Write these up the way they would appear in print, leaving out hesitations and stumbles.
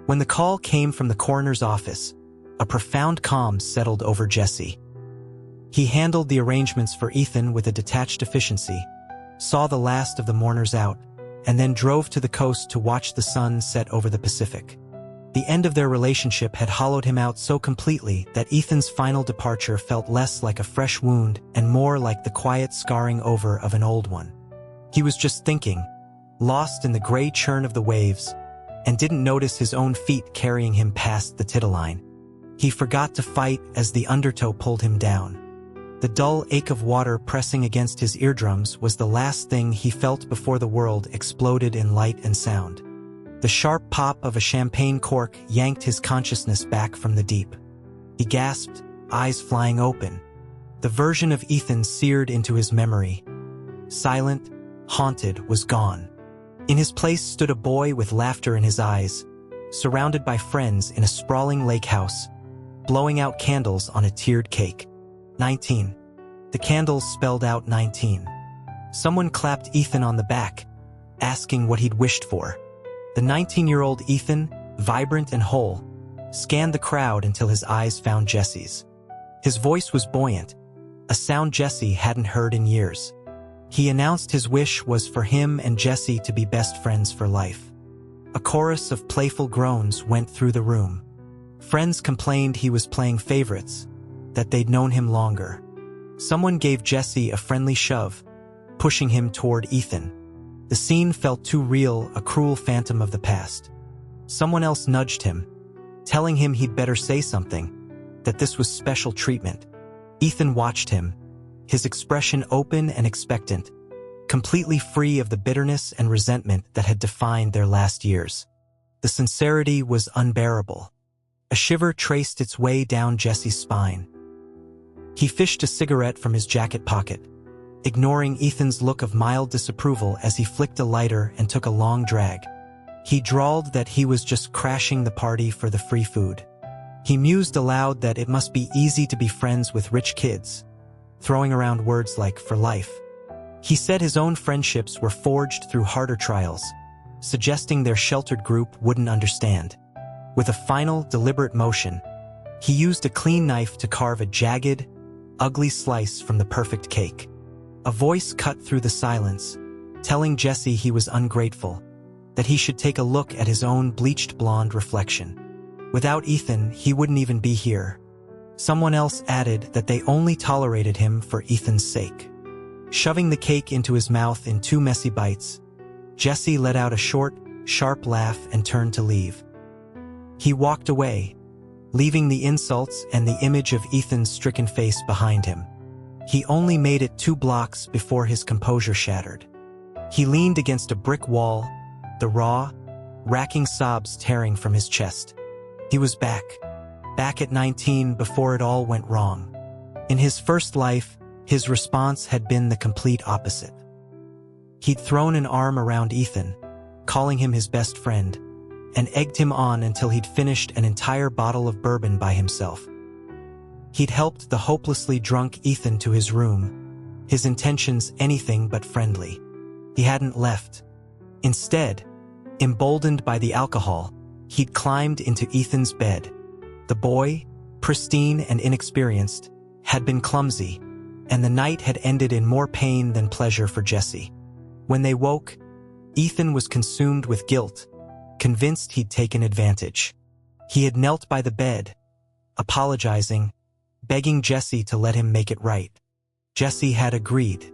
When the call came from the coroner's office, a profound calm settled over Jesse. He handled the arrangements for Ethan with a detached efficiency, saw the last of the mourners out, and then drove to the coast to watch the sun set over the Pacific. The end of their relationship had hollowed him out so completely that Ethan's final departure felt less like a fresh wound and more like the quiet scarring over of an old one. He was just thinking, lost in the gray churn of the waves, and didn't notice his own feet carrying him past the tidal-line. He forgot to fight as the undertow pulled him down. The dull ache of water pressing against his eardrums was the last thing he felt before the world exploded in light and sound. The sharp pop of a champagne cork yanked his consciousness back from the deep. He gasped, eyes flying open. The version of Ethan seared into his memory. Silent, haunted, was gone. In his place stood a boy with laughter in his eyes, surrounded by friends in a sprawling lake house, blowing out candles on a tiered cake. 19. The candles spelled out 19. Someone clapped Ethan on the back, asking what he'd wished for. The 19-year-old Ethan, vibrant and whole, scanned the crowd until his eyes found Jesse's. His voice was buoyant, a sound Jesse hadn't heard in years. He announced his wish was for him and Jesse to be best friends for life. A chorus of playful groans went through the room. Friends complained he was playing favorites, that they'd known him longer. Someone gave Jesse a friendly shove, pushing him toward Ethan. The scene felt too real, a cruel phantom of the past. Someone else nudged him, telling him he'd better say something, that this was special treatment. Ethan watched him, his expression open and expectant, completely free of the bitterness and resentment that had defined their last years. The sincerity was unbearable. A shiver traced its way down Jesse's spine. He fished a cigarette from his jacket pocket, ignoring Ethan's look of mild disapproval as he flicked a lighter and took a long drag. He drawled that he was just crashing the party for the free food. He mused aloud that it must be easy to be friends with rich kids, throwing around words like for life. He said his own friendships were forged through harder trials, suggesting their sheltered group wouldn't understand. With a final, deliberate motion, he used a clean knife to carve a jagged, ugly slice from the perfect cake. A voice cut through the silence, telling Jesse he was ungrateful, that he should take a look at his own bleached blonde reflection. Without Ethan, he wouldn't even be here. Someone else added that they only tolerated him for Ethan's sake. Shoving the cake into his mouth in 2 messy bites, Jesse let out a short, sharp laugh and turned to leave. He walked away, leaving the insults and the image of Ethan's stricken face behind him. He only made it 2 blocks before his composure shattered. He leaned against a brick wall, the raw, racking sobs tearing from his chest. He was back at 19 before it all went wrong. In his first life, his response had been the complete opposite. He'd thrown an arm around Ethan, calling him his best friend, and egged him on until he'd finished an entire bottle of bourbon by himself. He'd helped the hopelessly drunk Ethan to his room, his intentions anything but friendly. He hadn't left. Instead, emboldened by the alcohol, he'd climbed into Ethan's bed. The boy, pristine and inexperienced, had been clumsy, and the night had ended in more pain than pleasure for Jesse. When they woke, Ethan was consumed with guilt, convinced he'd taken advantage. He had knelt by the bed, apologizing, begging Jesse to let him make it right. Jesse had agreed.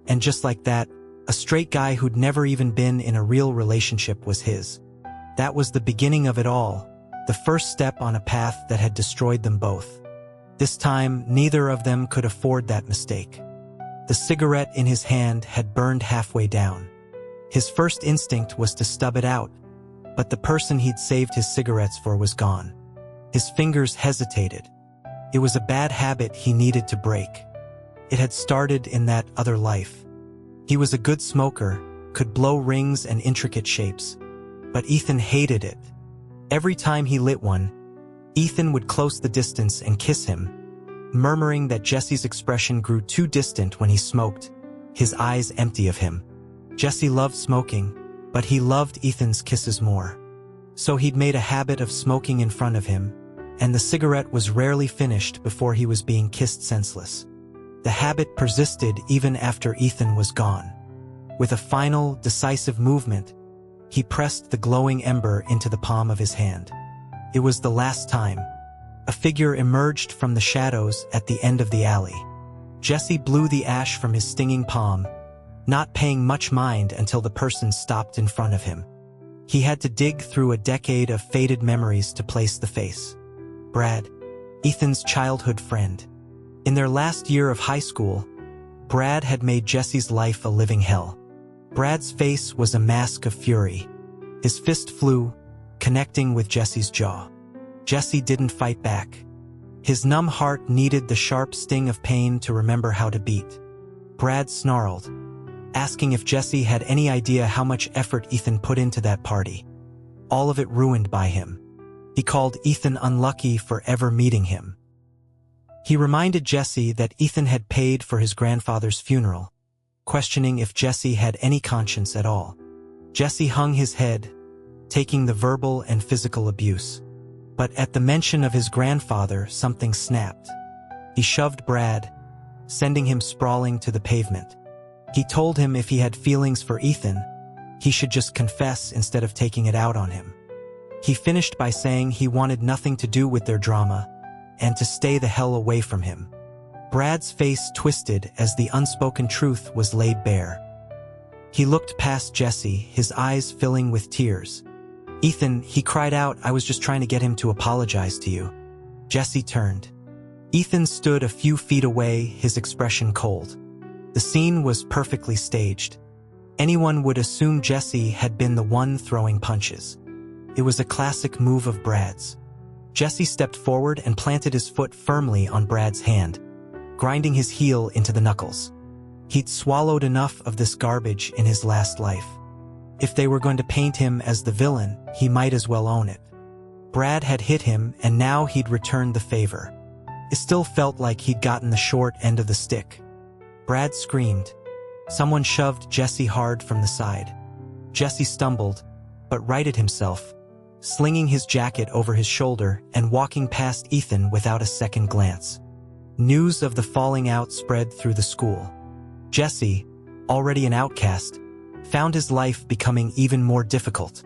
And just like that, a straight guy who'd never even been in a real relationship was his. That was the beginning of it all, the first step on a path that had destroyed them both. This time, neither of them could afford that mistake. The cigarette in his hand had burned halfway down. His first instinct was to stub it out, but the person he'd saved his cigarettes for was gone. His fingers hesitated. It was a bad habit he needed to break. It had started in that other life. He was a good smoker, could blow rings and intricate shapes. But Ethan hated it. Every time he lit one, Ethan would close the distance and kiss him, murmuring that Jesse's expression grew too distant when he smoked, his eyes empty of him. Jesse loved smoking, but he loved Ethan's kisses more. So he'd made a habit of smoking in front of him, and the cigarette was rarely finished before he was being kissed senseless. The habit persisted even after Ethan was gone. With a final, decisive movement, he pressed the glowing ember into the palm of his hand. It was the last time. A figure emerged from the shadows at the end of the alley. Jesse blew the ash from his stinging palm, not paying much mind until the person stopped in front of him. He had to dig through a decade of faded memories to place the face. Brad, Ethan's childhood friend. In their last year of high school, Brad had made Jesse's life a living hell. Brad's face was a mask of fury. His fist flew, connecting with Jesse's jaw. Jesse didn't fight back. His numb heart needed the sharp sting of pain to remember how to beat. Brad snarled, asking if Jesse had any idea how much effort Ethan put into that party. All of it ruined by him. He called Ethan unlucky for ever meeting him. He reminded Jesse that Ethan had paid for his grandfather's funeral, questioning if Jesse had any conscience at all. Jesse hung his head, taking the verbal and physical abuse. But at the mention of his grandfather, something snapped. He shoved Brad, sending him sprawling to the pavement. He told him if he had feelings for Ethan, he should just confess instead of taking it out on him. He finished by saying he wanted nothing to do with their drama and to stay the hell away from him. Brad's face twisted as the unspoken truth was laid bare. He looked past Jesse, his eyes filling with tears. "Ethan," he cried out, "I was just trying to get him to apologize to you." Jesse turned. Ethan stood a few feet away, his expression cold. The scene was perfectly staged. Anyone would assume Jesse had been the one throwing punches. It was a classic move of Brad's. Jesse stepped forward and planted his foot firmly on Brad's hand, grinding his heel into the knuckles. He'd swallowed enough of this garbage in his last life. If they were going to paint him as the villain, he might as well own it. Brad had hit him, and now he'd returned the favor. It still felt like he'd gotten the short end of the stick. Brad screamed. Someone shoved Jesse hard from the side. Jesse stumbled, but righted himself, slinging his jacket over his shoulder and walking past Ethan without a second glance. News of the falling out spread through the school. Jesse, already an outcast, found his life becoming even more difficult.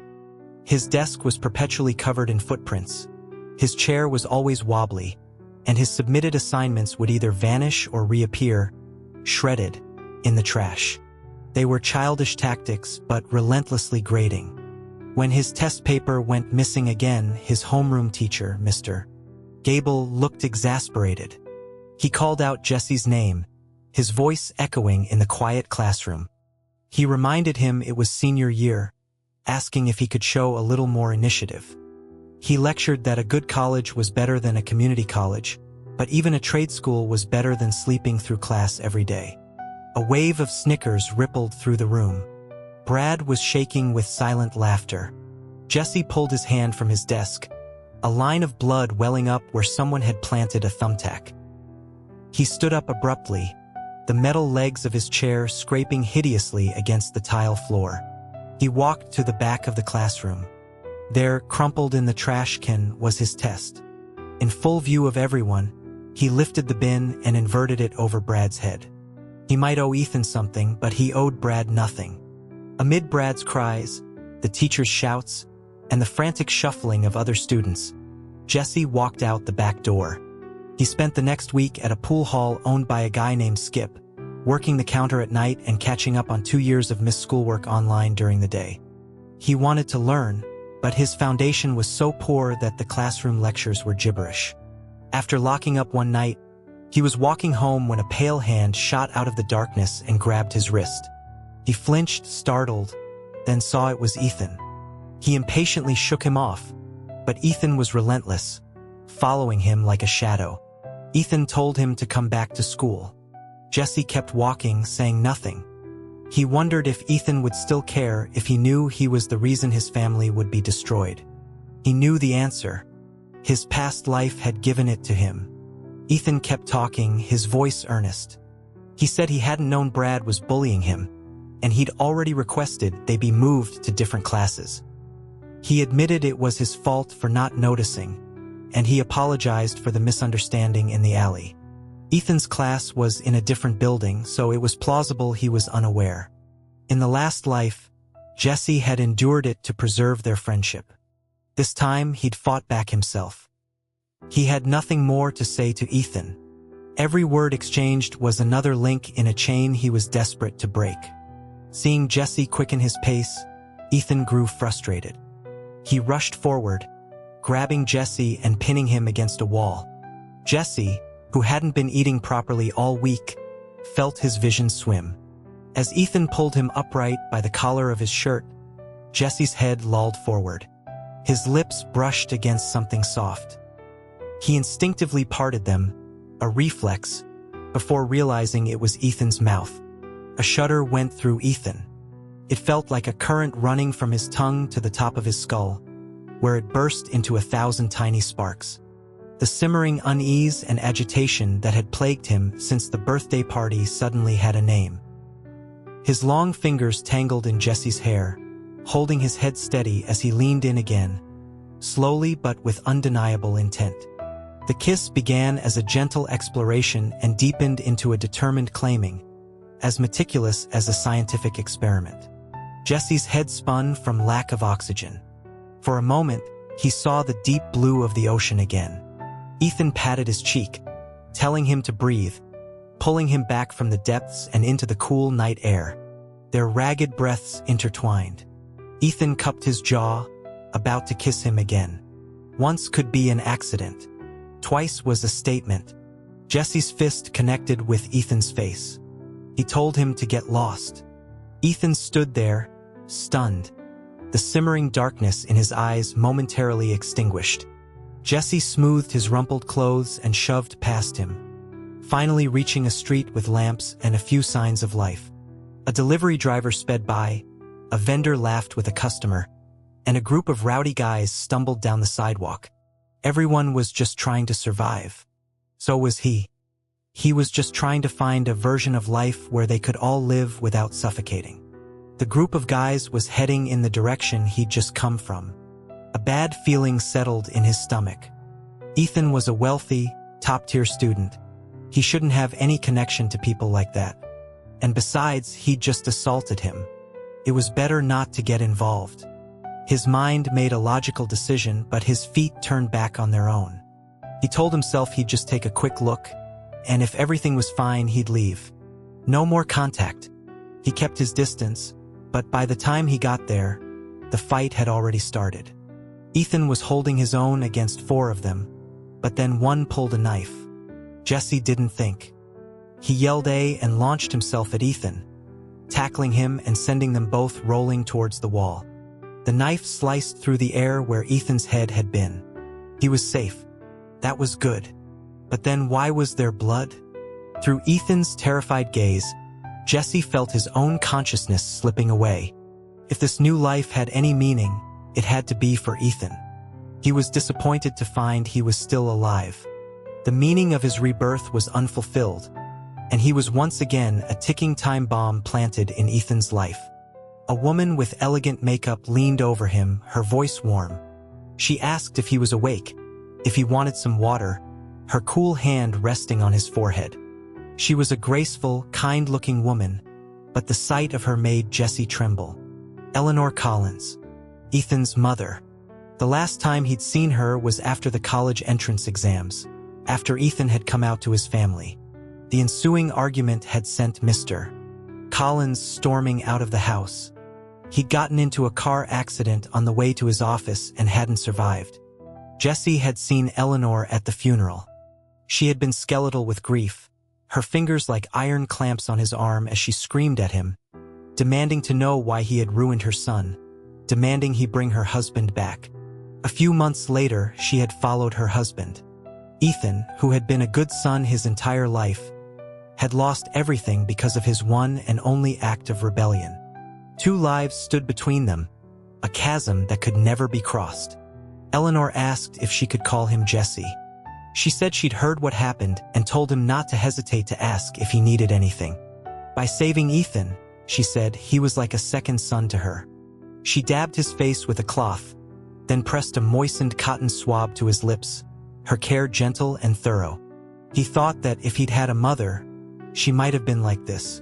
His desk was perpetually covered in footprints. His chair was always wobbly, and his submitted assignments would either vanish or reappear, shredded, in the trash. They were childish tactics, but relentlessly grating. When his test paper went missing again, his homeroom teacher, Mr. Gable, looked exasperated. He called out Jesse's name, his voice echoing in the quiet classroom. He reminded him it was senior year, asking if he could show a little more initiative. He lectured that a good college was better than a community college, but even a trade school was better than sleeping through class every day. A wave of snickers rippled through the room. Brad was shaking with silent laughter. Jesse pulled his hand from his desk, a line of blood welling up where someone had planted a thumbtack. He stood up abruptly, the metal legs of his chair scraping hideously against the tile floor. He walked to the back of the classroom. There, crumpled in the trash can, was his test. In full view of everyone, he lifted the bin and inverted it over Brad's head. He might owe Ethan something, but he owed Brad nothing. Amid Brad's cries, the teacher's shouts, and the frantic shuffling of other students, Jesse walked out the back door. He spent the next week at a pool hall owned by a guy named Skip, working the counter at night and catching up on 2 years of missed schoolwork online during the day. He wanted to learn, but his foundation was so poor that the classroom lectures were gibberish. After locking up one night, he was walking home when a pale hand shot out of the darkness and grabbed his wrist. He flinched, startled, then saw it was Ethan. He impatiently shook him off, but Ethan was relentless, following him like a shadow. Ethan told him to come back to school. Jesse kept walking, saying nothing. He wondered if Ethan would still care if he knew he was the reason his family would be destroyed. He knew the answer. His past life had given it to him. Ethan kept talking, his voice earnest. He said he hadn't known Brad was bullying him, and he'd already requested they be moved to different classes. He admitted it was his fault for not noticing, and he apologized for the misunderstanding in the alley. Ethan's class was in a different building, so it was plausible he was unaware. In the last life, Jesse had endured it to preserve their friendship. This time, he'd fought back himself. He had nothing more to say to Ethan. Every word exchanged was another link in a chain he was desperate to break. Seeing Jesse quicken his pace, Ethan grew frustrated. He rushed forward, grabbing Jesse and pinning him against a wall. Jesse, who hadn't been eating properly all week, felt his vision swim. As Ethan pulled him upright by the collar of his shirt, Jesse's head lolled forward. His lips brushed against something soft. He instinctively parted them, a reflex, before realizing it was Ethan's mouth. A shudder went through Ethan. It felt like a current running from his tongue to the top of his skull, where it burst into 1,000 tiny sparks. The simmering unease and agitation that had plagued him since the birthday party suddenly had a name. His long fingers tangled in Jesse's hair, holding his head steady as he leaned in again, slowly but with undeniable intent. The kiss began as a gentle exploration and deepened into a determined claiming, as meticulous as a scientific experiment. Jesse's head spun from lack of oxygen. For a moment, he saw the deep blue of the ocean again. Ethan patted his cheek, telling him to breathe, pulling him back from the depths and into the cool night air. Their ragged breaths intertwined. Ethan cupped his jaw, about to kiss him again. Once could be an accident. Twice was a statement. Jesse's fist connected with Ethan's face. He told him to get lost. Ethan stood there, stunned. The simmering darkness in his eyes momentarily extinguished. Jesse smoothed his rumpled clothes and shoved past him, finally reaching a street with lamps and a few signs of life. A delivery driver sped by, a vendor laughed with a customer, and a group of rowdy guys stumbled down the sidewalk. Everyone was just trying to survive. So was he. He was just trying to find a version of life where they could all live without suffocating. The group of guys was heading in the direction he'd just come from. A bad feeling settled in his stomach. Ethan was a wealthy, top-tier student. He shouldn't have any connection to people like that. And besides, he'd just assaulted him. It was better not to get involved. His mind made a logical decision, but his feet turned back on their own. He told himself he'd just take a quick look, and if everything was fine, he'd leave. No more contact. He kept his distance, but by the time he got there, the fight had already started. Ethan was holding his own against 4 of them, but then one pulled a knife. Jesse didn't think. He yelled "A" and launched himself at Ethan, tackling him and sending them both rolling towards the wall. The knife sliced through the air where Ethan's head had been. He was safe. That was good. But then why was there blood? Through Ethan's terrified gaze, Jesse felt his own consciousness slipping away. If this new life had any meaning, it had to be for Ethan. He was disappointed to find he was still alive. The meaning of his rebirth was unfulfilled, and he was once again a ticking time bomb planted in Ethan's life. A woman with elegant makeup leaned over him, her voice warm. She asked if he was awake, if he wanted some water, her cool hand resting on his forehead. She was a graceful, kind-looking woman, but the sight of her made Jesse tremble. Eleanor Collins, Ethan's mother. The last time he'd seen her was after the college entrance exams, after Ethan had come out to his family. The ensuing argument had sent Mr. Collins storming out of the house. He'd gotten into a car accident on the way to his office and hadn't survived. Jesse had seen Eleanor at the funeral. She had been skeletal with grief, her fingers like iron clamps on his arm as she screamed at him, demanding to know why he had ruined her son, demanding he bring her husband back. A few months later, she had followed her husband. Ethan, who had been a good son his entire life, had lost everything because of his one and only act of rebellion. 2 lives stood between them, a chasm that could never be crossed. Eleanor asked if she could call him Jesse. She said she'd heard what happened and told him not to hesitate to ask if he needed anything. By saving Ethan, she said, he was like a second son to her. She dabbed his face with a cloth, then pressed a moistened cotton swab to his lips, her care gentle and thorough. He thought that if he'd had a mother, she might have been like this.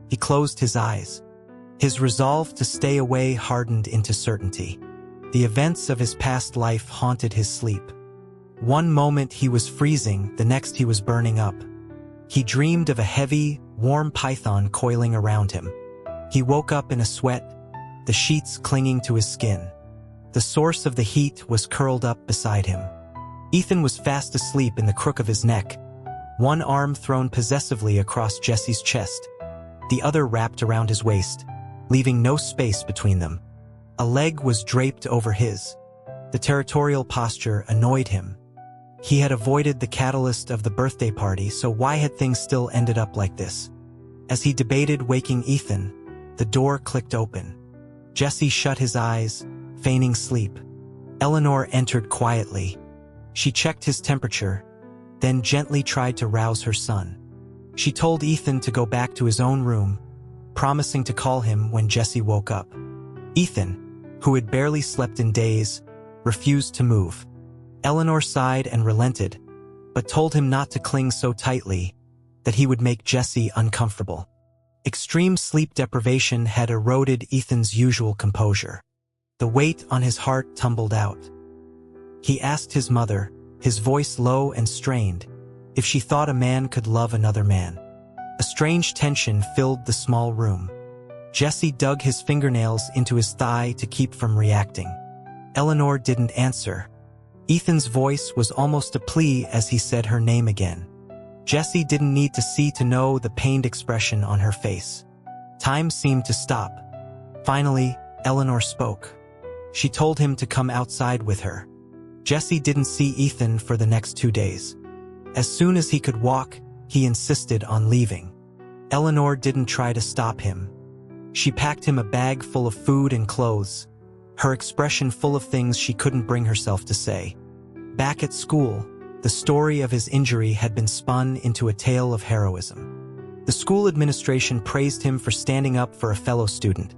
He closed his eyes. His resolve to stay away hardened into certainty. The events of his past life haunted his sleep. One moment he was freezing, the next he was burning up. He dreamed of a heavy, warm python coiling around him. He woke up in a sweat, the sheets clinging to his skin. The source of the heat was curled up beside him. Ethan was fast asleep in the crook of his neck, one arm thrown possessively across Jesse's chest, the other wrapped around his waist, leaving no space between them. A leg was draped over his. The territorial posture annoyed him. He had avoided the catalyst of the birthday party, so why had things still ended up like this? As he debated waking Ethan, the door clicked open. Jesse shut his eyes, feigning sleep. Eleanor entered quietly. She checked his temperature, then gently tried to rouse her son. She told Ethan to go back to his own room, promising to call him when Jesse woke up. Ethan, who had barely slept in days, refused to move. Eleanor sighed and relented, but told him not to cling so tightly, that he would make Jesse uncomfortable. Extreme sleep deprivation had eroded Ethan's usual composure. The weight on his heart tumbled out. He asked his mother, his voice low and strained, if she thought a man could love another man. A strange tension filled the small room. Jesse dug his fingernails into his thigh to keep from reacting. Eleanor didn't answer. Ethan's voice was almost a plea as he said her name again. Jesse didn't need to see to know the pained expression on her face. Time seemed to stop. Finally, Eleanor spoke. She told him to come outside with her. Jesse didn't see Ethan for the next 2 days. As soon as he could walk, he insisted on leaving. Eleanor didn't try to stop him. She packed him a bag full of food and clothes, her expression full of things she couldn't bring herself to say. Back at school, the story of his injury had been spun into a tale of heroism. The school administration praised him for standing up for a fellow student,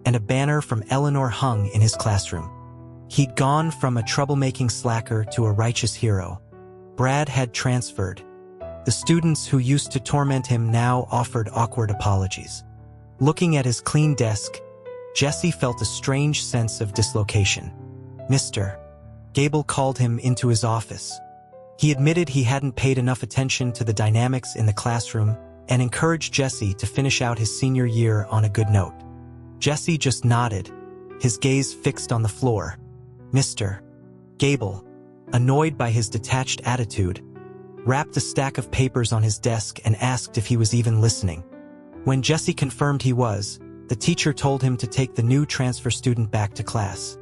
and a banner from Eleanor hung in his classroom. He'd gone from a troublemaking slacker to a righteous hero. Brad had transferred. The students who used to torment him now offered awkward apologies. Looking at his clean desk, Jesse felt a strange sense of dislocation. Mr. Gable called him into his office. He admitted he hadn't paid enough attention to the dynamics in the classroom and encouraged Jesse to finish out his senior year on a good note. Jesse just nodded, his gaze fixed on the floor. Mr. Gable, annoyed by his detached attitude, wrapped a stack of papers on his desk and asked if he was even listening. When Jesse confirmed he was, the teacher told him to take the new transfer student back to class.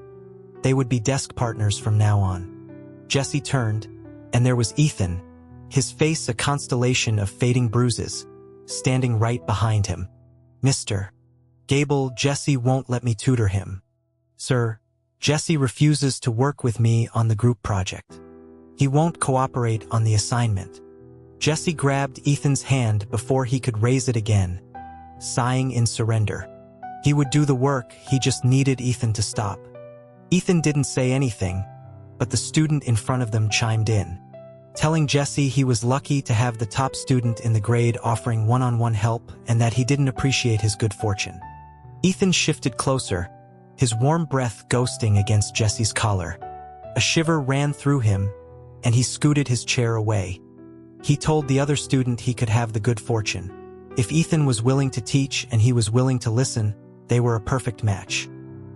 They would be desk partners from now on. Jesse turned, and there was Ethan, his face a constellation of fading bruises, standing right behind him. Mr. Gable, Jesse won't let me tutor him. Sir, Jesse refuses to work with me on the group project. He won't cooperate on the assignment. Jesse grabbed Ethan's hand before he could raise it again, sighing in surrender. He would do the work, he just needed Ethan to stop. Ethan didn't say anything, but the student in front of them chimed in, telling Jesse he was lucky to have the top student in the grade offering one-on-one help and that he didn't appreciate his good fortune. Ethan shifted closer, his warm breath ghosting against Jesse's collar. A shiver ran through him, and he scooted his chair away. He told the other student he could have the good fortune. If Ethan was willing to teach and he was willing to listen, they were a perfect match.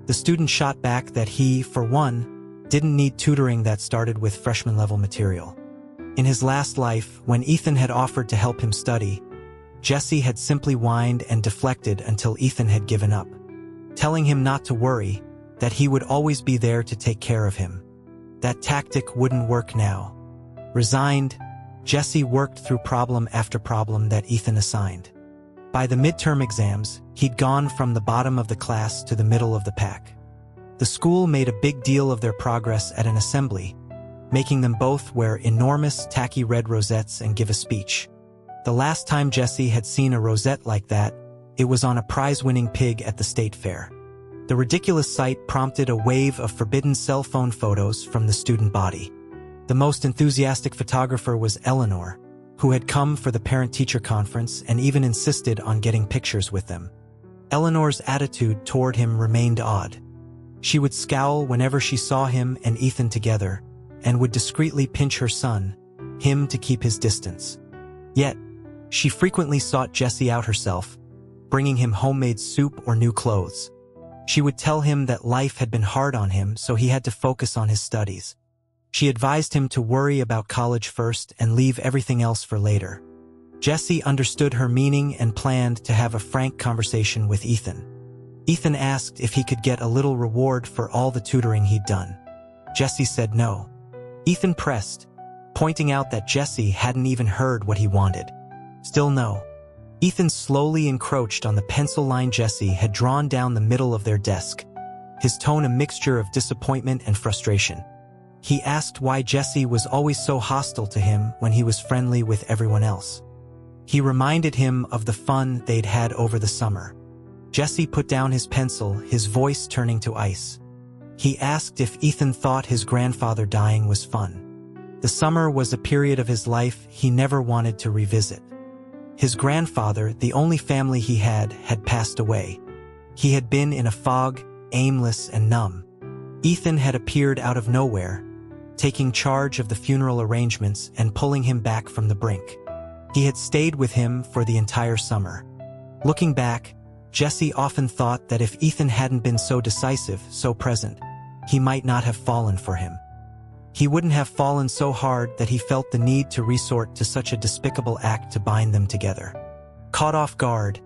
The student shot back that he, for one, didn't need tutoring that started with freshman-level material. In his last life, when Ethan had offered to help him study, Jesse had simply whined and deflected until Ethan had given up, telling him not to worry, that he would always be there to take care of him. That tactic wouldn't work now. Resigned, Jesse worked through problem after problem that Ethan assigned. By the midterm exams, he'd gone from the bottom of the class to the middle of the pack. The school made a big deal of their progress at an assembly, making them both wear enormous tacky red rosettes and give a speech. The last time Jesse had seen a rosette like that, it was on a prize-winning pig at the state fair. The ridiculous sight prompted a wave of forbidden cell phone photos from the student body. The most enthusiastic photographer was Eleanor, who had come for the parent-teacher conference and even insisted on getting pictures with them. Eleanor's attitude toward him remained odd. She would scowl whenever she saw him and Ethan together, and would discreetly pinch her son, him to keep his distance. Yet, she frequently sought Jesse out herself, bringing him homemade soup or new clothes. She would tell him that life had been hard on him, so he had to focus on his studies. She advised him to worry about college first and leave everything else for later. Jesse understood her meaning and planned to have a frank conversation with Ethan. Ethan asked if he could get a little reward for all the tutoring he'd done. Jesse said no. Ethan pressed, pointing out that Jesse hadn't even heard what he wanted. Still no. Ethan slowly encroached on the pencil line Jesse had drawn down the middle of their desk, his tone a mixture of disappointment and frustration. He asked why Jesse was always so hostile to him when he was friendly with everyone else. He reminded him of the fun they'd had over the summer. Jesse put down his pencil, his voice turning to ice. He asked if Ethan thought his grandfather dying was fun. The summer was a period of his life he never wanted to revisit. His grandfather, the only family he had passed away. He had been in a fog, aimless and numb. Ethan had appeared out of nowhere, taking charge of the funeral arrangements and pulling him back from the brink. He had stayed with him for the entire summer. Looking back, Jesse often thought that if Ethan hadn't been so decisive, so present, he might not have fallen for him. He wouldn't have fallen so hard that he felt the need to resort to such a despicable act to bind them together. Caught off guard,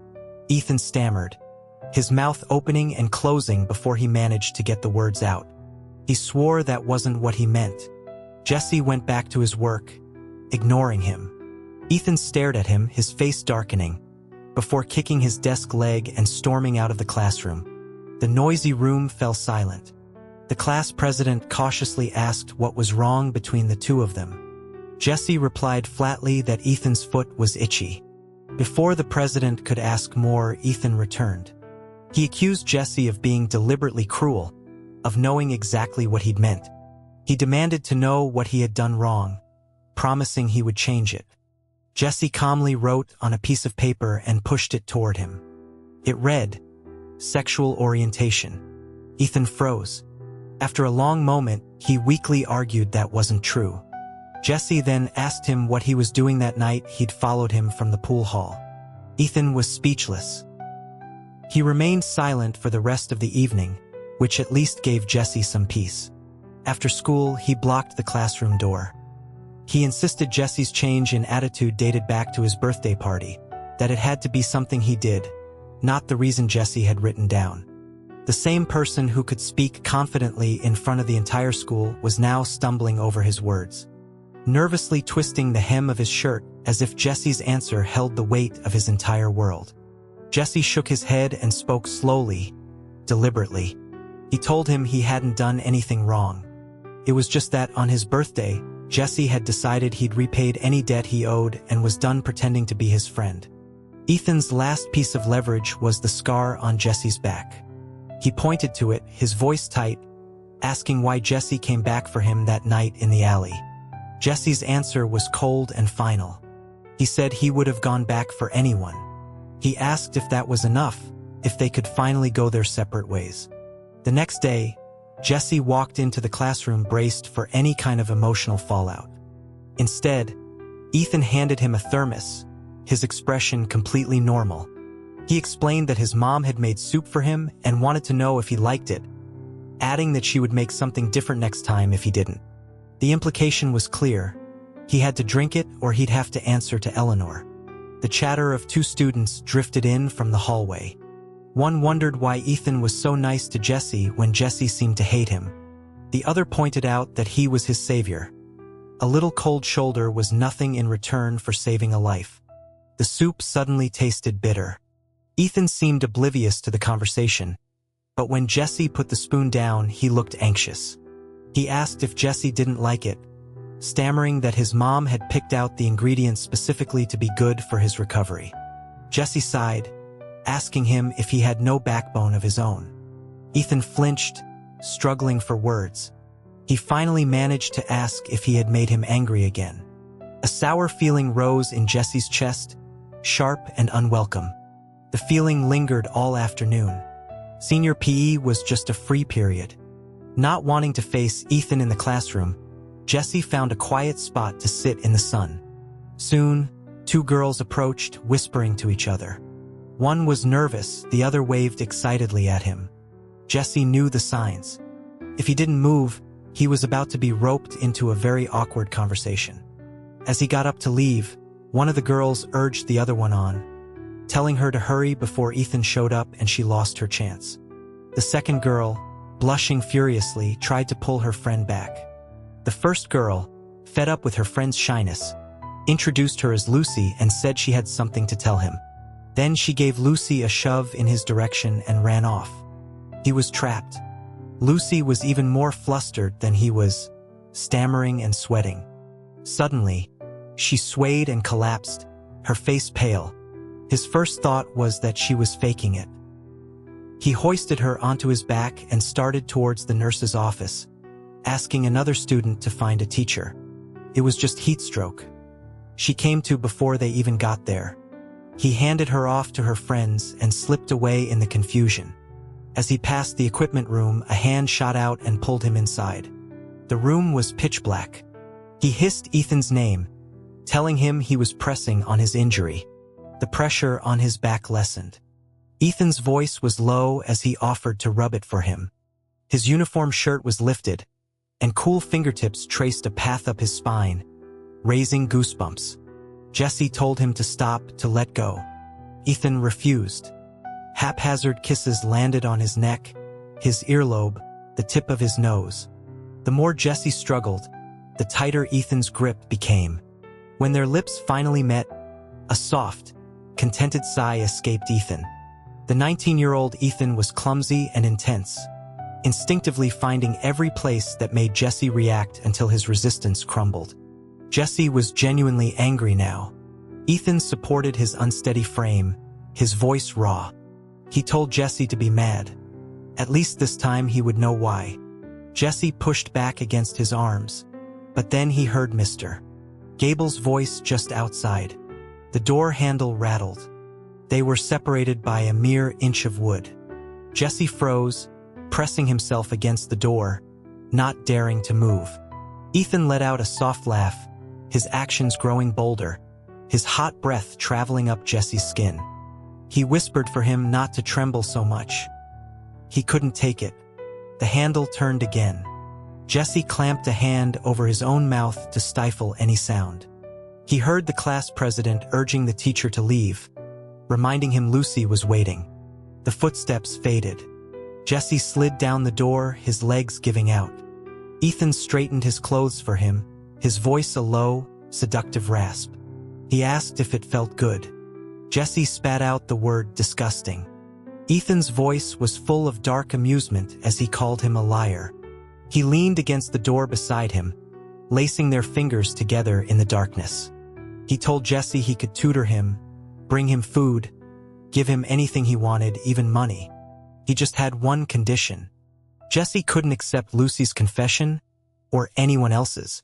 Ethan stammered, his mouth opening and closing before he managed to get the words out. He swore that wasn't what he meant. Jesse went back to his work, ignoring him. Ethan stared at him, his face darkening, before kicking his desk leg and storming out of the classroom. The noisy room fell silent. The class president cautiously asked what was wrong between the two of them. Jesse replied flatly that Ethan's foot was itchy. Before the president could ask more, Ethan returned. He accused Jesse of being deliberately cruel, of knowing exactly what he'd meant. He demanded to know what he had done wrong, promising he would change it. Jesse calmly wrote on a piece of paper and pushed it toward him. It read, "Sexual orientation." Ethan froze. After a long moment, he weakly argued that wasn't true. Jesse then asked him what he was doing that night he'd followed him from the pool hall. Ethan was speechless. He remained silent for the rest of the evening, which at least gave Jesse some peace. After school, he blocked the classroom door. He insisted Jesse's change in attitude dated back to his birthday party, that it had to be something he did, not the reason Jesse had written down. The same person who could speak confidently in front of the entire school was now stumbling over his words, nervously twisting the hem of his shirt as if Jesse's answer held the weight of his entire world. Jesse shook his head and spoke slowly, deliberately. He told him he hadn't done anything wrong. It was just that on his birthday, Jesse had decided he'd repaid any debt he owed and was done pretending to be his friend. Ethan's last piece of leverage was the scar on Jesse's back. He pointed to it, his voice tight, asking why Jesse came back for him that night in the alley. Jesse's answer was cold and final. He said he would have gone back for anyone. He asked if that was enough, if they could finally go their separate ways. The next day, Jesse walked into the classroom braced for any kind of emotional fallout. Instead, Ethan handed him a thermos, his expression completely normal. He explained that his mom had made soup for him and wanted to know if he liked it, adding that she would make something different next time if he didn't. The implication was clear. He had to drink it or he'd have to answer to Eleanor. The chatter of two students drifted in from the hallway. One wondered why Ethan was so nice to Jesse when Jesse seemed to hate him. The other pointed out that he was his savior. A little cold shoulder was nothing in return for saving a life. The soup suddenly tasted bitter. Ethan seemed oblivious to the conversation, but when Jesse put the spoon down, he looked anxious. He asked if Jesse didn't like it, stammering that his mom had picked out the ingredients specifically to be good for his recovery. Jesse sighed, asking him if he had no backbone of his own. Ethan flinched, struggling for words. He finally managed to ask if he had made him angry again. A sour feeling rose in Jesse's chest, sharp and unwelcome. The feeling lingered all afternoon. Senior PE was just a free period. Not wanting to face Ethan in the classroom, Jesse found a quiet spot to sit in the sun. Soon, two girls approached, whispering to each other. One was nervous, the other waved excitedly at him. Jesse knew the signs. If he didn't move, he was about to be roped into a very awkward conversation. As he got up to leave, one of the girls urged the other one on, telling her to hurry before Ethan showed up and she lost her chance. The second girl, blushing furiously, tried to pull her friend back. The first girl, fed up with her friend's shyness, introduced her as Lucy and said she had something to tell him. Then she gave Lucy a shove in his direction and ran off. He was trapped. Lucy was even more flustered than he was, stammering and sweating. Suddenly, she swayed and collapsed, her face pale. His first thought was that she was faking it. He hoisted her onto his back and started towards the nurse's office, asking another student to find a teacher. It was just heat stroke. She came to before they even got there. He handed her off to her friends and slipped away in the confusion. As he passed the equipment room, a hand shot out and pulled him inside. The room was pitch black. He hissed Ethan's name, telling him he was pressing on his injury. The pressure on his back lessened. Ethan's voice was low as he offered to rub it for him. His uniform shirt was lifted, and cool fingertips traced a path up his spine, raising goosebumps. Jesse told him to stop, to let go. Ethan refused. Haphazard kisses landed on his neck, his earlobe, the tip of his nose. The more Jesse struggled, the tighter Ethan's grip became. When their lips finally met, a soft, contented sigh escaped Ethan. The 19-year-old Ethan was clumsy and intense, instinctively finding every place that made Jesse react until his resistance crumbled. Jesse was genuinely angry now. Ethan supported his unsteady frame, his voice raw. He told Jesse to be mad. At least this time he would know why. Jesse pushed back against his arms, but then he heard Mr. Gable's voice just outside. The door handle rattled. They were separated by a mere inch of wood. Jesse froze, pressing himself against the door, not daring to move. Ethan let out a soft laugh, his actions growing bolder, his hot breath traveling up Jesse's skin. He whispered for him not to tremble so much. He couldn't take it. The handle turned again. Jesse clamped a hand over his own mouth to stifle any sound. He heard the class president urging the teacher to leave, reminding him Lucy was waiting. The footsteps faded. Jesse slid down the door, his legs giving out. Ethan straightened his clothes for him, his voice a low, seductive rasp. He asked if it felt good. Jesse spat out the word disgusting. Ethan's voice was full of dark amusement as he called him a liar. He leaned against the door beside him, lacing their fingers together in the darkness. He told Jesse he could tutor him, bring him food, give him anything he wanted, even money. He just had one condition. Jesse couldn't accept Lucy's confession or anyone else's.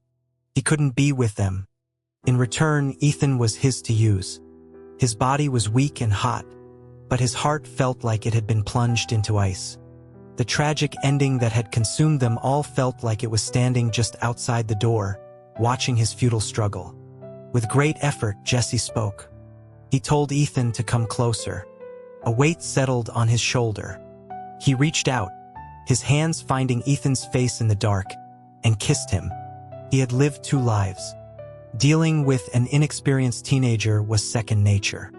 He couldn't be with them. In return, Ethan was his to use. His body was weak and hot, but his heart felt like it had been plunged into ice. The tragic ending that had consumed them all felt like it was standing just outside the door, watching his futile struggle. With great effort, Jesse spoke. He told Ethan to come closer. A weight settled on his shoulder. He reached out, his hands finding Ethan's face in the dark, and kissed him. He had lived 2 lives. Dealing with an inexperienced teenager was second nature.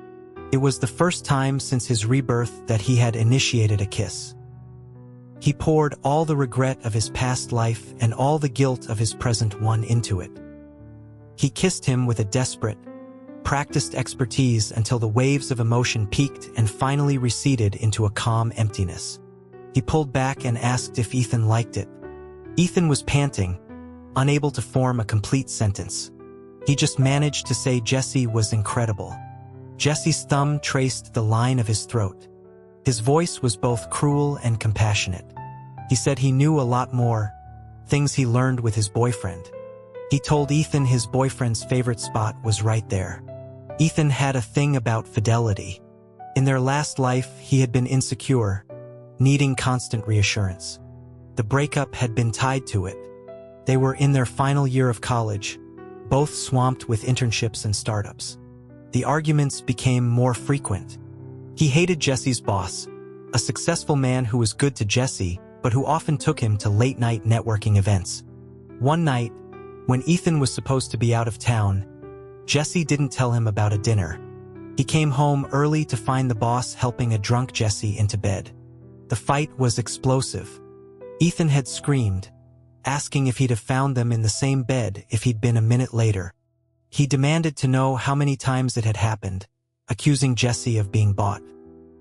It was the first time since his rebirth that he had initiated a kiss. He poured all the regret of his past life and all the guilt of his present one into it. He kissed him with a desperate, practiced expertise until the waves of emotion peaked and finally receded into a calm emptiness. He pulled back and asked if Ethan liked it. Ethan was panting, unable to form a complete sentence. He just managed to say Jesse was incredible. Jesse's thumb traced the line of his throat. His voice was both cruel and compassionate. He said he knew a lot more, things he learned with his boyfriend. He told Ethan his boyfriend's favorite spot was right there. Ethan had a thing about fidelity. In their last life, he had been insecure, needing constant reassurance. The breakup had been tied to it. They were in their final year of college, both swamped with internships and startups. The arguments became more frequent. He hated Jesse's boss, a successful man who was good to Jesse, but who often took him to late-night networking events. One night, when Ethan was supposed to be out of town, Jesse didn't tell him about a dinner. He came home early to find the boss helping a drunk Jesse into bed. The fight was explosive. Ethan had screamed, asking if he'd have found them in the same bed if he'd been a minute later. He demanded to know how many times it had happened, accusing Jesse of being bought.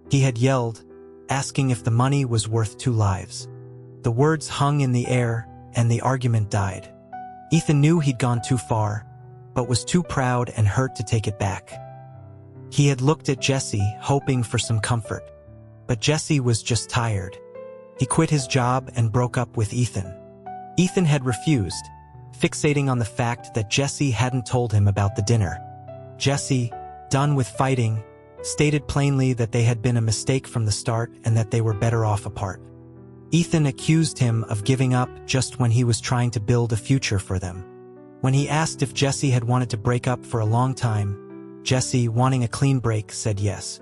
He had yelled, asking if the money was worth 2 lives. The words hung in the air, and the argument died. Ethan knew he'd gone too far, but was too proud and hurt to take it back. He had looked at Jesse, hoping for some comfort. But Jesse was just tired. He quit his job and broke up with Ethan. Ethan had refused, fixating on the fact that Jesse hadn't told him about the dinner. Jesse, done with fighting, stated plainly that they had been a mistake from the start and that they were better off apart. Ethan accused him of giving up just when he was trying to build a future for them. When he asked if Jesse had wanted to break up for a long time, Jesse, wanting a clean break, said yes.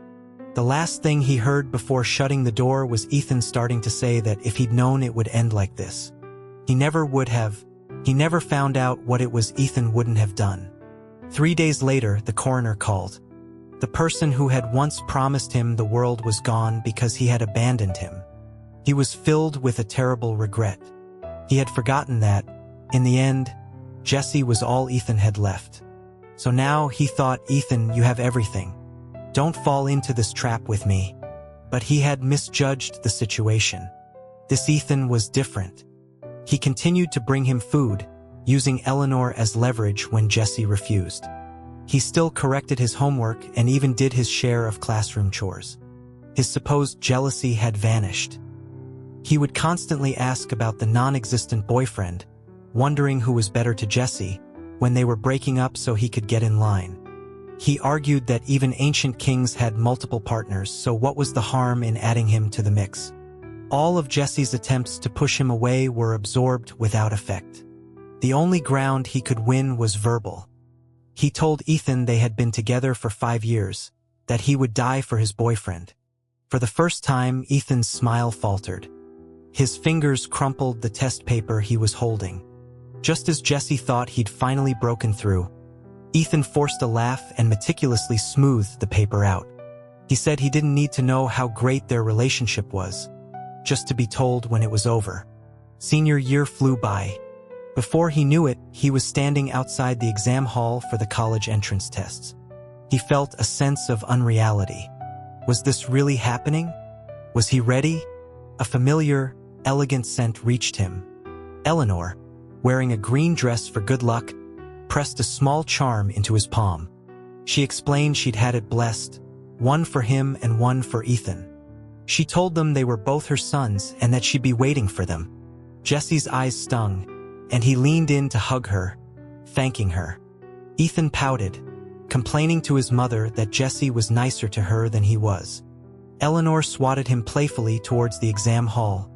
The last thing he heard before shutting the door was Ethan starting to say that if he'd known it would end like this, he never would have. He never found out what it was Ethan wouldn't have done. 3 days later, the coroner called. The person who had once promised him the world was gone because he had abandoned him. He was filled with a terrible regret. He had forgotten that, in the end, Jesse was all Ethan had left. So now he thought, Ethan, you have everything. Don't fall into this trap with me. But he had misjudged the situation. This Ethan was different. He continued to bring him food, using Eleanor as leverage when Jesse refused. He still corrected his homework and even did his share of classroom chores. His supposed jealousy had vanished. He would constantly ask about the non-existent boyfriend, wondering who was better to Jesse, when they were breaking up so he could get in line. He argued that even ancient kings had multiple partners, so what was the harm in adding him to the mix? All of Jesse's attempts to push him away were absorbed without effect. The only ground he could win was verbal. He told Ethan they had been together for 5 years, that he would die for his boyfriend. For the first time, Ethan's smile faltered. His fingers crumpled the test paper he was holding. Just as Jesse thought he'd finally broken through, Ethan forced a laugh and meticulously smoothed the paper out. He said he didn't need to know how great their relationship was, just to be told when it was over. Senior year flew by. Before he knew it, he was standing outside the exam hall for the college entrance tests. He felt a sense of unreality. Was this really happening? Was he ready? A familiar, elegant scent reached him. Eleanor, wearing a green dress for good luck, pressed a small charm into his palm. She explained she'd had it blessed, one for him and one for Ethan. She told them they were both her sons and that she'd be waiting for them. Jesse's eyes stung, and he leaned in to hug her, thanking her. Ethan pouted, complaining to his mother that Jesse was nicer to her than he was. Eleanor swatted him playfully towards the exam hall,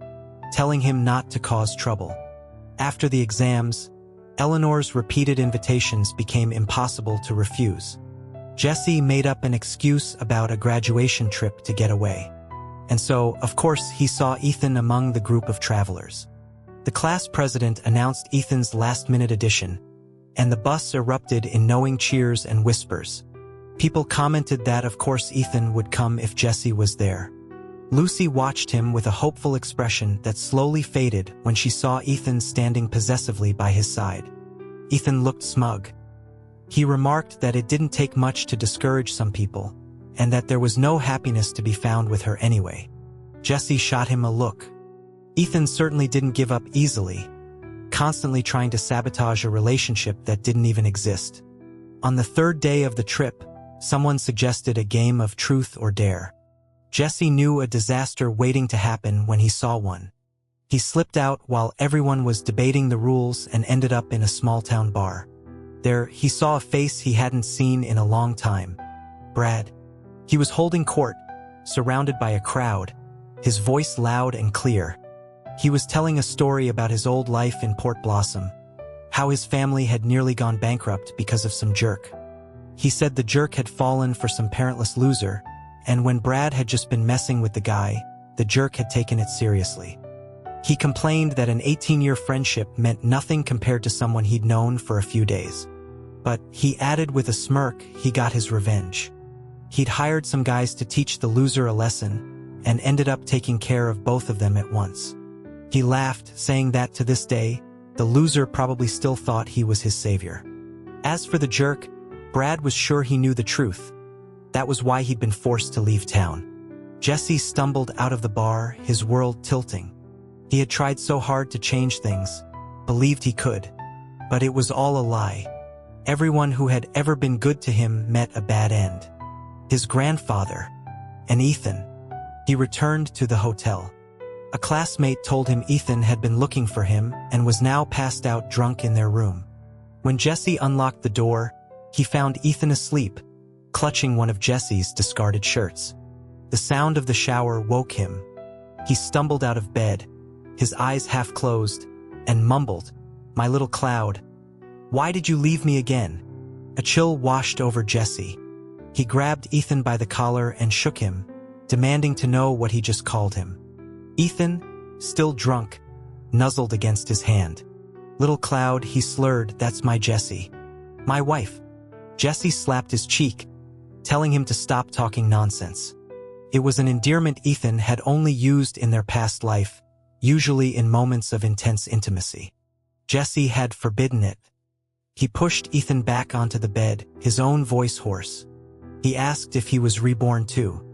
telling him not to cause trouble. After the exams, Eleanor's repeated invitations became impossible to refuse. Jesse made up an excuse about a graduation trip to get away. And so, of course, he saw Ethan among the group of travelers. The class president announced Ethan's last-minute addition, and the bus erupted in knowing cheers and whispers. People commented that, of course, Ethan would come if Jesse was there. Lucy watched him with a hopeful expression that slowly faded when she saw Ethan standing possessively by his side. Ethan looked smug. He remarked that it didn't take much to discourage some people, and that there was no happiness to be found with her anyway. Jesse shot him a look. Ethan certainly didn't give up easily, constantly trying to sabotage a relationship that didn't even exist. On the 3rd day of the trip, someone suggested a game of truth or dare. Jesse knew a disaster waiting to happen when he saw one. He slipped out while everyone was debating the rules and ended up in a small-town bar. There, he saw a face he hadn't seen in a long time. Brad. He was holding court, surrounded by a crowd, his voice loud and clear. He was telling a story about his old life in Port Blossom, how his family had nearly gone bankrupt because of some jerk. He said the jerk had fallen for some parentless loser, and when Brad had just been messing with the guy, the jerk had taken it seriously. He complained that an 18-year friendship meant nothing compared to someone he'd known for a few days. But, he added with a smirk, he got his revenge. He'd hired some guys to teach the loser a lesson, and ended up taking care of both of them at once. He laughed, saying that to this day, the loser probably still thought he was his savior. As for the jerk, Brad was sure he knew the truth. That was why he'd been forced to leave town. Jesse stumbled out of the bar, his world tilting. He had tried so hard to change things, believed he could. But it was all a lie. Everyone who had ever been good to him met a bad end. His grandfather, and Ethan. He returned to the hotel. A classmate told him Ethan had been looking for him and was now passed out drunk in their room. When Jesse unlocked the door, he found Ethan asleep, clutching one of Jesse's discarded shirts. The sound of the shower woke him. He stumbled out of bed, his eyes half closed, and mumbled, "My little cloud. Why did you leave me again?" A chill washed over Jesse. He grabbed Ethan by the collar and shook him, demanding to know what he just called him. Ethan, still drunk, nuzzled against his hand. "Little cloud," he slurred, "that's my Jesse. My wife." Jesse slapped his cheek, telling him to stop talking nonsense. It was an endearment Ethan had only used in their past life, usually in moments of intense intimacy. Jesse had forbidden it. He pushed Ethan back onto the bed, his own voice hoarse. He asked if he was reborn too.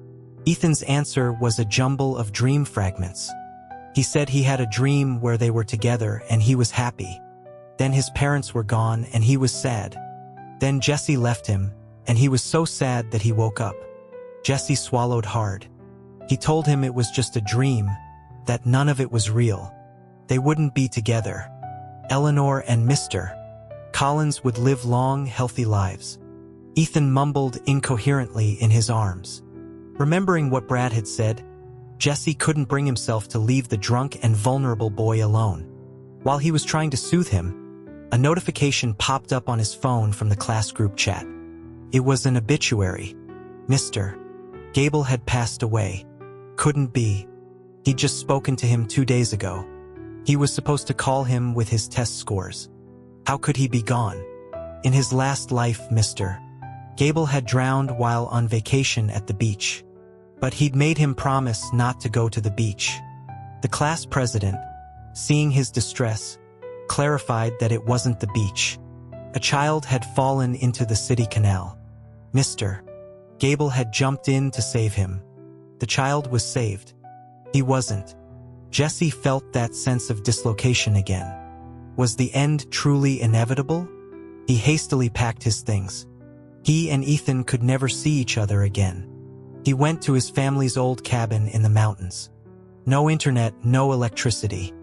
Ethan's answer was a jumble of dream fragments. He said he had a dream where they were together and he was happy. Then his parents were gone and he was sad. Then Jesse left him, and he was so sad that he woke up. Jesse swallowed hard. He told him it was just a dream, that none of it was real. They wouldn't be together. Eleanor and Mr. Collins would live long, healthy lives. Ethan mumbled incoherently in his arms. Remembering what Brad had said, Jesse couldn't bring himself to leave the drunk and vulnerable boy alone. While he was trying to soothe him, a notification popped up on his phone from the class group chat. It was an obituary. Mr. Gable had passed away. Couldn't be. He'd just spoken to him 2 days ago. He was supposed to call him with his test scores. How could he be gone? In his last life, Mr. Gable had drowned while on vacation at the beach. But he'd made him promise not to go to the beach. The class president, seeing his distress, clarified that it wasn't the beach. A child had fallen into the city canal. Mr. Gable had jumped in to save him. The child was saved. He wasn't. Jesse felt that sense of dislocation again. Was the end truly inevitable? He hastily packed his things. He and Ethan could never see each other again. He went to his family's old cabin in the mountains. No internet, no electricity.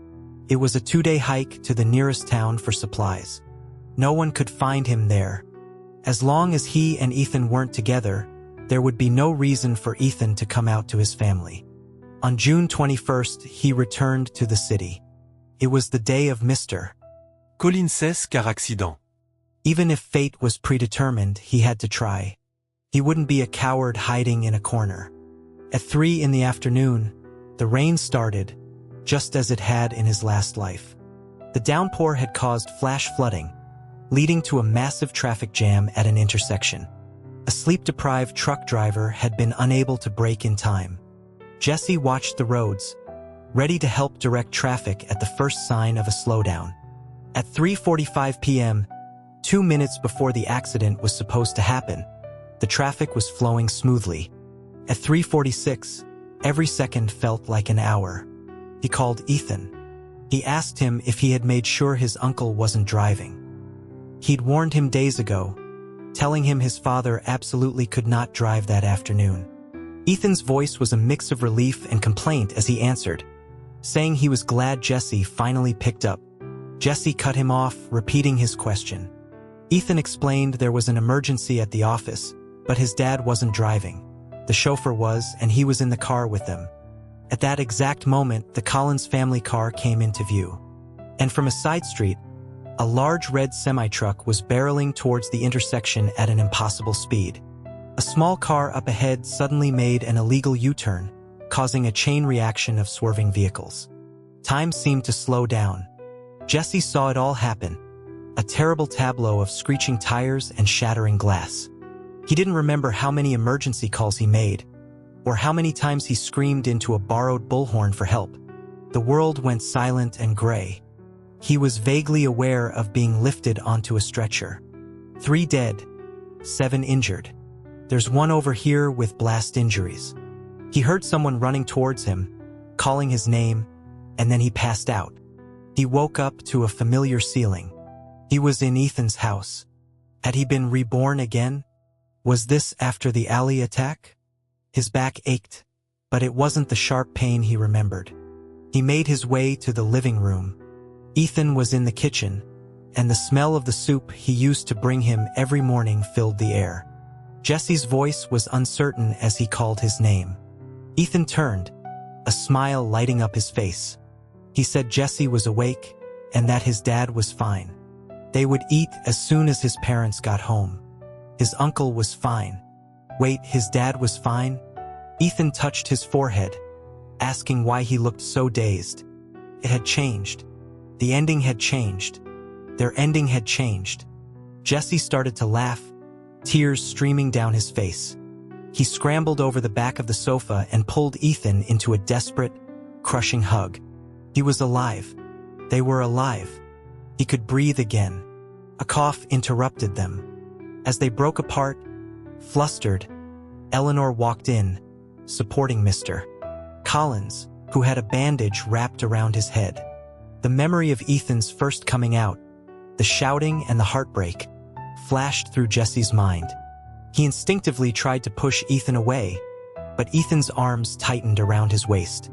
It was a 2-day hike to the nearest town for supplies. No one could find him there. As long as he and Ethan weren't together, there would be no reason for Ethan to come out to his family. On June 21st, he returned to the city. It was the day of Mr. Collins car accident. Even if fate was predetermined, he had to try. He wouldn't be a coward hiding in a corner. At 3 in the afternoon, the rain started, just as it had in his last life. The downpour had caused flash flooding, leading to a massive traffic jam at an intersection. A sleep-deprived truck driver had been unable to brake in time. Jesse watched the roads, ready to help direct traffic at the first sign of a slowdown. At 3:45 p.m., 2 minutes before the accident was supposed to happen, the traffic was flowing smoothly. At 3:46, every second felt like an hour. He called Ethan. He asked him if he had made sure his uncle wasn't driving. He'd warned him days ago, telling him his father absolutely could not drive that afternoon. Ethan's voice was a mix of relief and complaint as he answered, saying he was glad Jesse finally picked up. Jesse cut him off, repeating his question. Ethan explained there was an emergency at the office, but his dad wasn't driving. The chauffeur was, and he was in the car with them. At that exact moment, the Collins family car came into view. And from a side street, a large red semi-truck was barreling towards the intersection at an impossible speed. A small car up ahead suddenly made an illegal U-turn, causing a chain reaction of swerving vehicles. Time seemed to slow down. Jesse saw it all happen, a terrible tableau of screeching tires and shattering glass. He didn't remember how many emergency calls he made, or how many times he screamed into a borrowed bullhorn for help. The world went silent and gray. He was vaguely aware of being lifted onto a stretcher. 3 dead, 7 injured. There's one over here with blast injuries. He heard someone running towards him, calling his name, and then he passed out. He woke up to a familiar ceiling. He was in Ethan's house. Had he been reborn again? Was this after the alley attack? His back ached, but it wasn't the sharp pain he remembered. He made his way to the living room. Ethan was in the kitchen, and the smell of the soup he used to bring him every morning filled the air. Jesse's voice was uncertain as he called his name. Ethan turned, a smile lighting up his face. He said Jesse was awake and that his dad was fine. They would eat as soon as his parents got home. His uncle was fine. Wait, his dad was fine? Ethan touched his forehead, asking why he looked so dazed. It had changed. The ending had changed. Their ending had changed. Jesse started to laugh, tears streaming down his face. He scrambled over the back of the sofa and pulled Ethan into a desperate, crushing hug. He was alive. They were alive. He could breathe again. A cough interrupted them. As they broke apart, flustered, Eleanor walked in, supporting Mr. Collins, who had a bandage wrapped around his head. The memory of Ethan's first coming out, the shouting and the heartbreak, flashed through Jesse's mind. He instinctively tried to push Ethan away, but Ethan's arms tightened around his waist.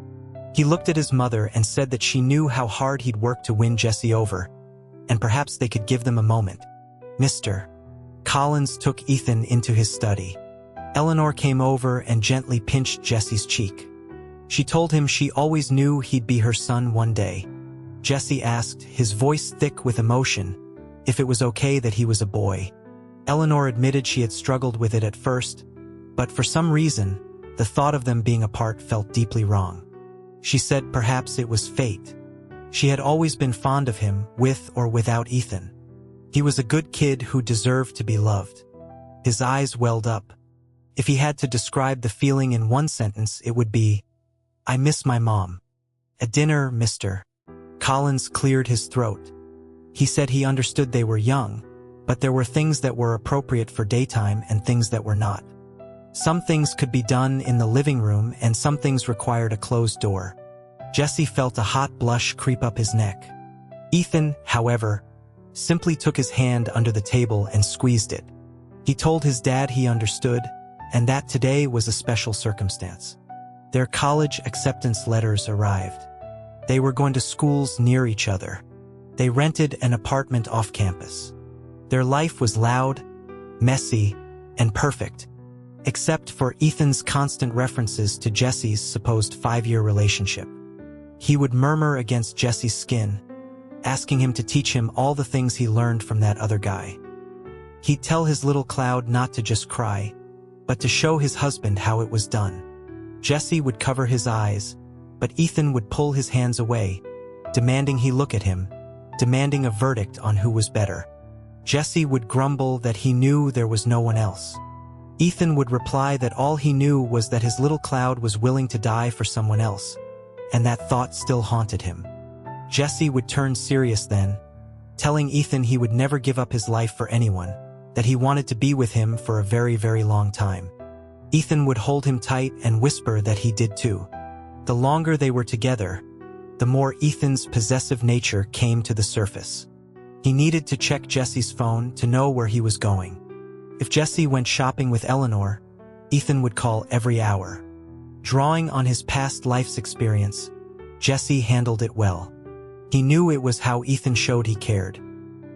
He looked at his mother and said that she knew how hard he'd worked to win Jesse over, and perhaps they could give them a moment. Mr. Collins took Ethan into his study. Eleanor came over and gently pinched Jesse's cheek. She told him she always knew he'd be her son one day. Jesse asked, his voice thick with emotion, if it was okay that he was a boy. Eleanor admitted she had struggled with it at first, but for some reason, the thought of them being apart felt deeply wrong. She said perhaps it was fate. She had always been fond of him, with or without Ethan. He was a good kid who deserved to be loved. His eyes welled up. If he had to describe the feeling in one sentence, it would be, "I miss my mom." At dinner, Mr. Collins cleared his throat. He said he understood they were young, but there were things that were appropriate for daytime and things that were not. Some things could be done in the living room and some things required a closed door. Jesse felt a hot blush creep up his neck. Ethan, however, simply took his hand under the table and squeezed it. He told his dad he understood, and that today was a special circumstance. Their college acceptance letters arrived. They were going to schools near each other. They rented an apartment off campus. Their life was loud, messy, and perfect, except for Ethan's constant references to Jesse's supposed 5-year relationship. He would murmur against Jesse's skin, asking him to teach him all the things he learned from that other guy. He'd tell his little cloud not to just cry, but to show his husband how it was done. Jesse would cover his eyes, but Ethan would pull his hands away, demanding he look at him, demanding a verdict on who was better. Jesse would grumble that he knew there was no one else. Ethan would reply that all he knew was that his little cloud was willing to die for someone else, and that thought still haunted him. Jesse would turn serious then, telling Ethan he would never give up his life for anyone, that he wanted to be with him for a very, very long time. Ethan would hold him tight and whisper that he did too. The longer they were together, the more Ethan's possessive nature came to the surface. He needed to check Jesse's phone to know where he was going. If Jesse went shopping with Eleanor, Ethan would call every hour. Drawing on his past life's experience, Jesse handled it well. He knew it was how Ethan showed he cared.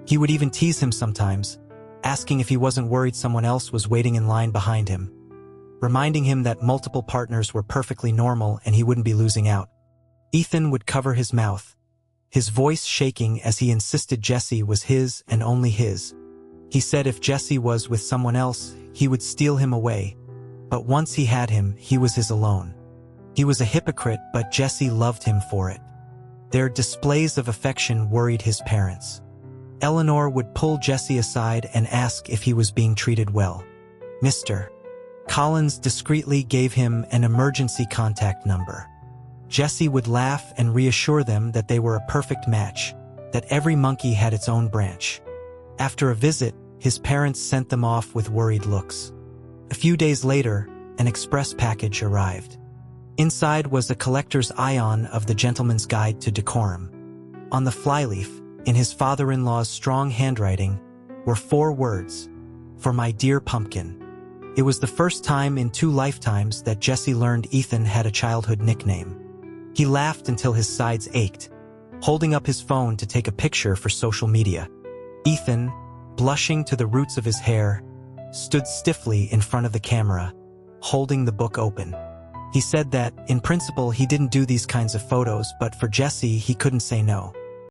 He would even tease him sometimes, asking if he wasn't worried someone else was waiting in line behind him, reminding him that multiple partners were perfectly normal and he wouldn't be losing out. Ethan would cover his mouth, his voice shaking as he insisted Jesse was his and only his. He said if Jesse was with someone else, he would steal him away, but once he had him, he was his alone. He was a hypocrite, but Jesse loved him for it. Their displays of affection worried his parents. Eleanor would pull Jesse aside and ask if he was being treated well. Mr. Collins discreetly gave him an emergency contact number. Jesse would laugh and reassure them that they were a perfect match, that every monkey had its own branch. After a visit, his parents sent them off with worried looks. A few days later, an express package arrived. Inside was a collector's ion of The Gentleman's Guide to Decorum. On the flyleaf, in his father-in-law's strong handwriting, were 4 words: "For my dear pumpkin." It was the first time in 2 lifetimes that Jesse learned Ethan had a childhood nickname. He laughed until his sides ached, holding up his phone to take a picture for social media. Ethan, blushing to the roots of his hair, stood stiffly in front of the camera, holding the book open. He said that, in principle, he didn't do these kinds of photos, but for Jesse, he couldn't say no.